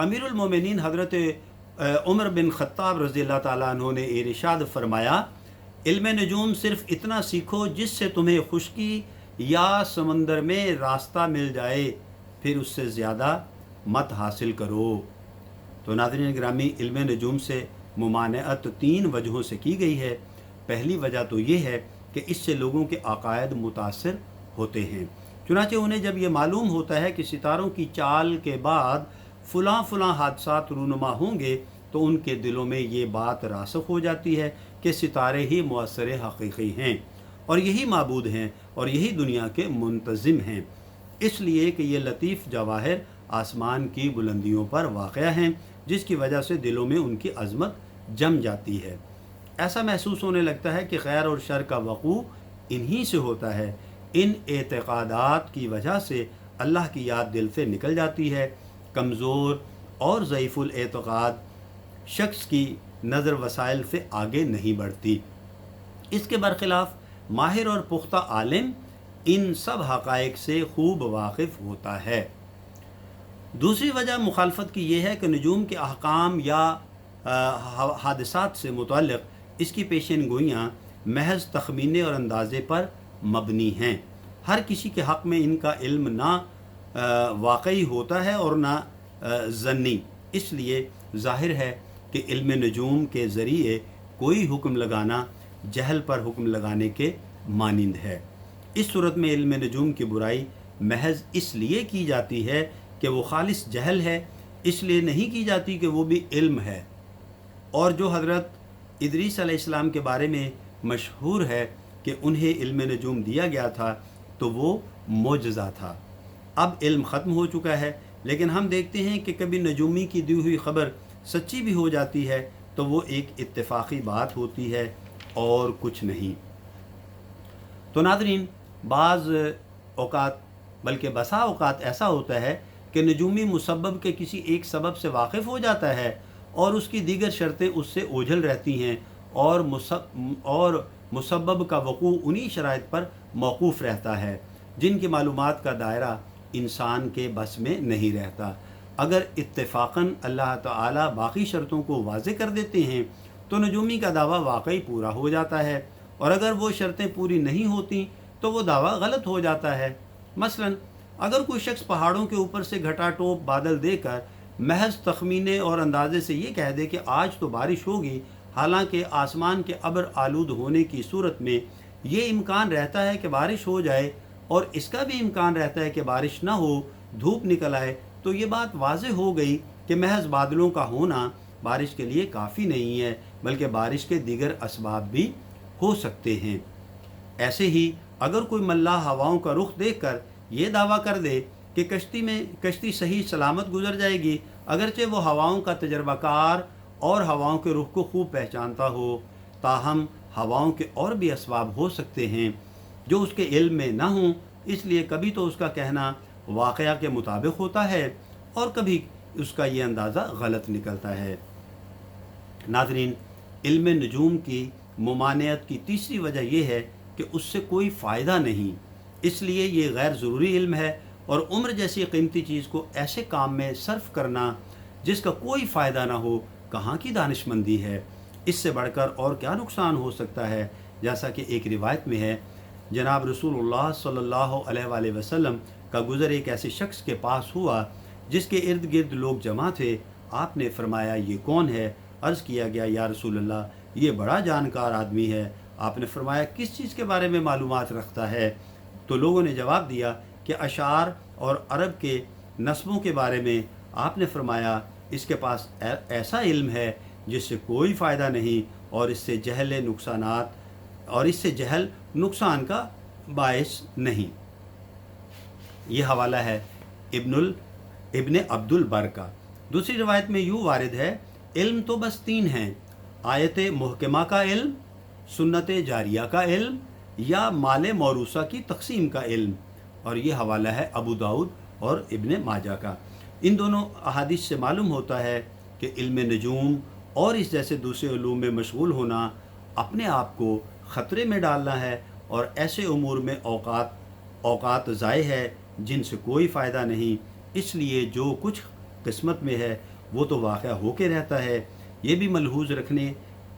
امیر المومنین حضرت عمر بن خطاب رضی اللہ تعالیٰ عنہ نے ارشاد فرمایا، علم نجوم صرف اتنا سیکھو جس سے تمہیں خشکی یا سمندر میں راستہ مل جائے، پھر اس سے زیادہ مت حاصل کرو۔ تو ناظرین گرامی، علم نجوم سے ممانعت 3 وجہوں سے کی گئی ہے۔ پہلی وجہ تو یہ ہے کہ اس سے لوگوں کے عقائد متاثر ہوتے ہیں، چنانچہ انہیں جب یہ معلوم ہوتا ہے کہ ستاروں کی چال کے بعد فلاں فلاں حادثات رونما ہوں گے، تو ان کے دلوں میں یہ بات راسخ ہو جاتی ہے کہ ستارے ہی مؤثر حقیقی ہیں اور یہی معبود ہیں اور یہی دنیا کے منتظم ہیں، اس لیے کہ یہ لطیف جواہر آسمان کی بلندیوں پر واقع ہیں، جس کی وجہ سے دلوں میں ان کی عظمت جم جاتی ہے۔ ایسا محسوس ہونے لگتا ہے کہ خیر اور شر کا وقوع انہی سے ہوتا ہے۔ ان اعتقادات کی وجہ سے اللہ کی یاد دل سے نکل جاتی ہے۔ کمزور اور ضعیف الاعتقاد شخص کی نظر وسائل سے آگے نہیں بڑھتی۔ اس کے برخلاف ماہر اور پختہ عالم ان سب حقائق سے خوب واقف ہوتا ہے۔ دوسری وجہ مخالفت کی یہ ہے کہ نجوم کے احکام یا حادثات سے متعلق اس کی پیشین گوئیاں محض تخمینے اور اندازے پر مبنی ہیں۔ ہر کسی کے حق میں ان کا علم نہ واقعی ہوتا ہے اور نہ ظنی، اس لیے ظاہر ہے کہ علم نجوم کے ذریعے کوئی حکم لگانا جہل پر حکم لگانے کے مانند ہے۔ اس صورت میں علم نجوم کی برائی محض اس لیے کی جاتی ہے کہ وہ خالص جہل ہے، اس لیے نہیں کی جاتی کہ وہ بھی علم ہے۔ اور جو حضرت ادریس علیہ السلام کے بارے میں مشہور ہے کہ انہیں علم نجوم دیا گیا تھا، تو وہ معجزہ تھا۔ اب علم ختم ہو چکا ہے، لیکن ہم دیکھتے ہیں کہ کبھی نجومی کی دی ہوئی خبر سچی بھی ہو جاتی ہے تو وہ ایک اتفاقی بات ہوتی ہے اور کچھ نہیں۔ تو ناظرین، بعض اوقات بلکہ بسا اوقات ایسا ہوتا ہے کہ نجومی مسبب کے کسی ایک سبب سے واقف ہو جاتا ہے اور اس کی دیگر شرطیں اس سے اوجھل رہتی ہیں، اور مسبب کا وقوع انہی شرائط پر موقوف رہتا ہے جن کی معلومات کا دائرہ انسان کے بس میں نہیں رہتا۔ اگر اتفاقاً اللہ تعالیٰ باقی شرطوں کو واضح کر دیتے ہیں تو نجومی کا دعویٰ واقعی پورا ہو جاتا ہے، اور اگر وہ شرطیں پوری نہیں ہوتی تو وہ دعویٰ غلط ہو جاتا ہے۔ مثلاً اگر کوئی شخص پہاڑوں کے اوپر سے گھٹا ٹوپ بادل دے کر محض تخمینے اور اندازے سے یہ کہہ دے کہ آج تو بارش ہوگی، حالانکہ آسمان کے ابر آلود ہونے کی صورت میں یہ امکان رہتا ہے کہ بارش ہو جائے، اور اس کا بھی امکان رہتا ہے کہ بارش نہ ہو، دھوپ نکل آئے، تو یہ بات واضح ہو گئی کہ محض بادلوں کا ہونا بارش کے لیے کافی نہیں ہے، بلکہ بارش کے دیگر اسباب بھی ہو سکتے ہیں۔ ایسے ہی اگر کوئی ملاح ہواؤں کا رخ دیکھ کر یہ دعویٰ کر دے کہ کشتی صحیح سلامت گزر جائے گی، اگرچہ وہ ہواؤں کا تجربہ کار اور ہواؤں کے رخ کو خوب پہچانتا ہو، تاہم ہواؤں کے اور بھی اسباب ہو سکتے ہیں جو اس کے علم میں نہ ہوں، اس لیے کبھی تو اس کا کہنا واقعہ کے مطابق ہوتا ہے اور کبھی اس کا یہ اندازہ غلط نکلتا ہے۔ ناظرین، علم نجوم کی ممانعت کی تیسری وجہ یہ ہے کہ اس سے کوئی فائدہ نہیں، اس لیے یہ غیر ضروری علم ہے، اور عمر جیسی قیمتی چیز کو ایسے کام میں صرف کرنا جس کا کوئی فائدہ نہ ہو کہاں کی دانش مندی ہے۔ اس سے بڑھ کر اور کیا نقصان ہو سکتا ہے؟ جیسا کہ ایک روایت میں ہے، جناب رسول اللہ صلی اللہ علیہ وآلہ وسلم کا گزر ایک ایسے شخص کے پاس ہوا جس کے ارد گرد لوگ جمع تھے۔ آپ نے فرمایا، یہ کون ہے؟ عرض کیا گیا، یا رسول اللہ، یہ بڑا جانکار آدمی ہے۔ آپ نے فرمایا، کس چیز کے بارے میں معلومات رکھتا ہے؟ تو لوگوں نے جواب دیا کہ اشعار اور عرب کے نظموں کے بارے میں۔ آپ نے فرمایا، اس کے پاس ایسا علم ہے جس سے کوئی فائدہ نہیں، اور اس سے جہل نقصان کا باعث نہیں۔ یہ حوالہ ہے ابن عبد البر کا۔ دوسری روایت میں یوں وارد ہے، علم تو بس 3 ہیں: آیت محکمہ کا علم، سنت جاریہ کا علم، یا مال موروثہ کی تقسیم کا علم، اور یہ حوالہ ہے ابو داؤد اور ابن ماجہ کا۔ ان دونوں احادیث سے معلوم ہوتا ہے کہ علم نجوم اور اس جیسے دوسرے علوم میں مشغول ہونا اپنے آپ کو خطرے میں ڈالنا ہے، اور ایسے امور میں اوقات ضائع ہے جن سے کوئی فائدہ نہیں۔ اس لیے جو کچھ قسمت میں ہے وہ تو واقع ہو کے رہتا ہے۔ یہ بھی ملحوظ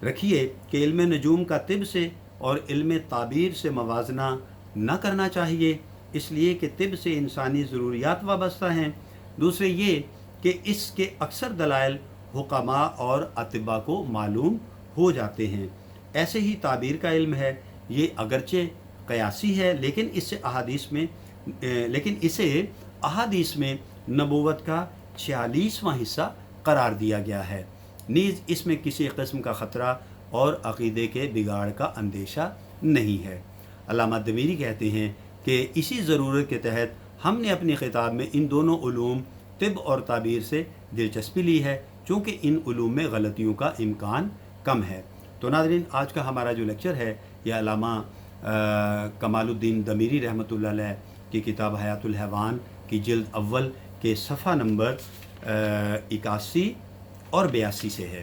رکھیے کہ علم نجوم کا طب سے اور علم تعبیر سے موازنہ نہ کرنا چاہیے، اس لیے کہ طب سے انسانی ضروریات وابستہ ہیں۔ دوسرے یہ کہ اس کے اکثر دلائل حکماء اور اطباء کو معلوم ہو جاتے ہیں۔ ایسے ہی تعبیر کا علم ہے، یہ اگرچہ قیاسی ہے لیکن اسے احادیث میں نبوت کا 46واں حصہ قرار دیا گیا ہے، نیز اس میں کسی قسم کا خطرہ اور عقیدے کے بگاڑ کا اندیشہ نہیں ہے۔ علامہ دمیری کہتے ہیں کہ اسی ضرورت کے تحت ہم نے اپنی کتاب میں ان دونوں علوم طب اور تعبیر سے دلچسپی لی ہے، چونکہ ان علوم میں غلطیوں کا امکان کم ہے۔ تو ناظرین، آج کا ہمارا جو لیکچر ہے یہ علامہ کمال الدین دمیری رحمۃ اللہ علیہ کی کتاب حیات الحیوان کی جلد اول کے صفحہ نمبر 81 اور 82 سے ہے۔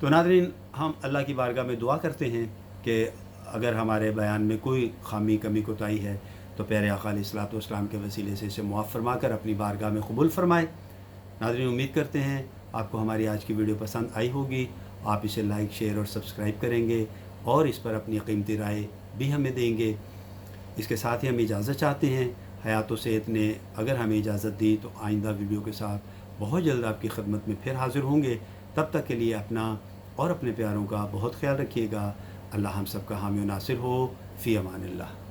تو ناظرین، ہم اللہ کی بارگاہ میں دعا کرتے ہیں کہ اگر ہمارے بیان میں کوئی خامی کمی کوتاہی ہے تو پیارے آقا علیہ الصلوۃ والسلام کے وسیلے سے اسے معاف فرما کر اپنی بارگاہ میں قبول فرمائے۔ ناظرین، امید کرتے ہیں آپ کو ہماری آج کی ویڈیو پسند آئی ہوگی، آپ اسے لائک، شیئر اور سبسکرائب کریں گے اور اس پر اپنی قیمتی رائے بھی ہمیں دیں گے۔ اس کے ساتھ ہی ہم اجازت چاہتے ہیں۔ حیات و صحت نے اگر ہمیں اجازت دی تو آئندہ ویڈیو کے ساتھ بہت جلد آپ کی خدمت میں پھر حاضر ہوں گے۔ تب تک کے لیے اپنا اور اپنے پیاروں کا بہت خیال رکھیے گا۔ اللہ ہم سب کا حامی و ناصر ہو۔ فی امان اللہ۔